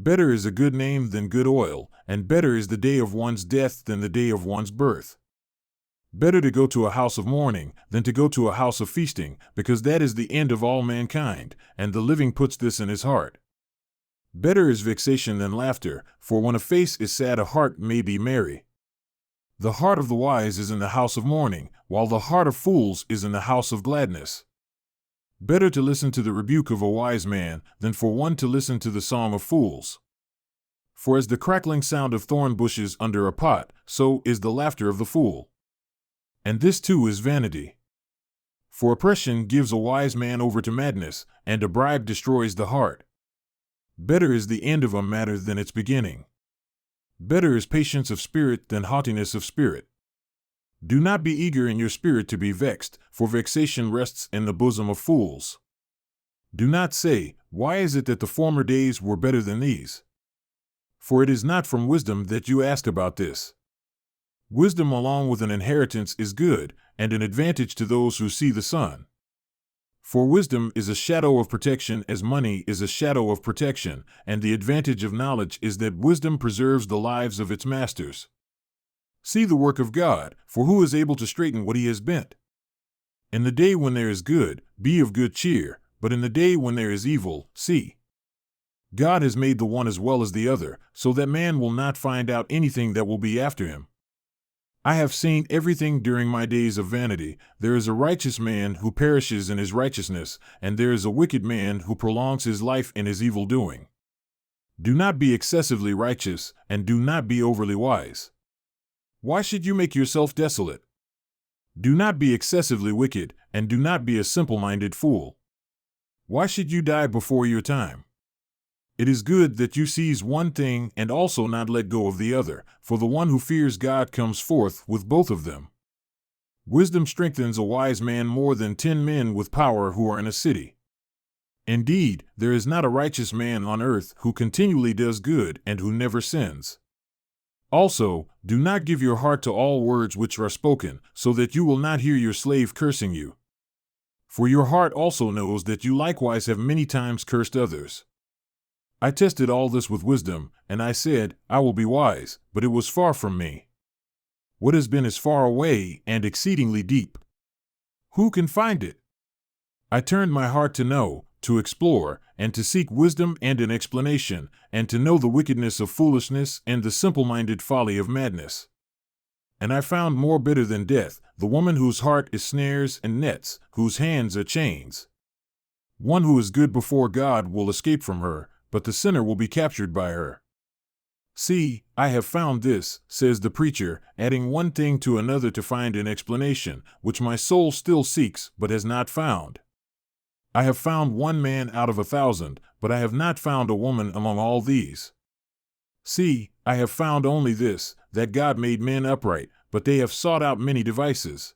Better is a good name than good oil, and better is the day of one's death than the day of one's birth. Better to go to a house of mourning than to go to a house of feasting, because that is the end of all mankind, and the living puts this in his heart. Better is vexation than laughter, for when a face is sad a heart may be merry. The heart of the wise is in the house of mourning, while the heart of fools is in the house of gladness. Better to listen to the rebuke of a wise man than for one to listen to the song of fools. For as the crackling sound of thorn bushes under a pot, so is the laughter of the fool. And this too is vanity. For oppression gives a wise man over to madness, and a bribe destroys the heart. Better is the end of a matter than its beginning. Better is patience of spirit than haughtiness of spirit. Do not be eager in your spirit to be vexed, for vexation rests in the bosom of fools. Do not say, "Why is it that the former days were better than these?" For it is not from wisdom that you ask about this. Wisdom along with an inheritance is good, and an advantage to those who see the sun. For wisdom is a shadow of protection as money is a shadow of protection, and the advantage of knowledge is that wisdom preserves the lives of its masters. See the work of God, for who is able to straighten what he has bent? In the day when there is good, be of good cheer, but in the day when there is evil, see. God has made the one as well as the other, so that man will not find out anything that will be after him. I have seen everything during my days of vanity. There is a righteous man who perishes in his righteousness, and there is a wicked man who prolongs his life in his evil doing. Do not be excessively righteous, and do not be overly wise. Why should you make yourself desolate? Do not be excessively wicked, and do not be a simple-minded fool. Why should you die before your time? It is good that you seize one thing and also not let go of the other, for the one who fears God comes forth with both of them. Wisdom strengthens a wise man more than 10 men with power who are in a city. Indeed, there is not a righteous man on earth who continually does good and who never sins. Also, do not give your heart to all words which are spoken, so that you will not hear your slave cursing you. For your heart also knows that you likewise have many times cursed others. I tested all this with wisdom, and I said, I will be wise, but it was far from me. What has been is far away and exceedingly deep. Who can find it? I turned my heart to know, to explore, and to seek wisdom and an explanation, and to know the wickedness of foolishness and the simple-minded folly of madness. And I found more bitter than death, the woman whose heart is snares and nets, whose hands are chains. One who is good before God will escape from her, but the sinner will be captured by her. See, I have found this, says the preacher, adding one thing to another to find an explanation, which my soul still seeks but has not found. I have found one man out of 1,000, but I have not found a woman among all these. See, I have found only this, that God made men upright, but they have sought out many devices.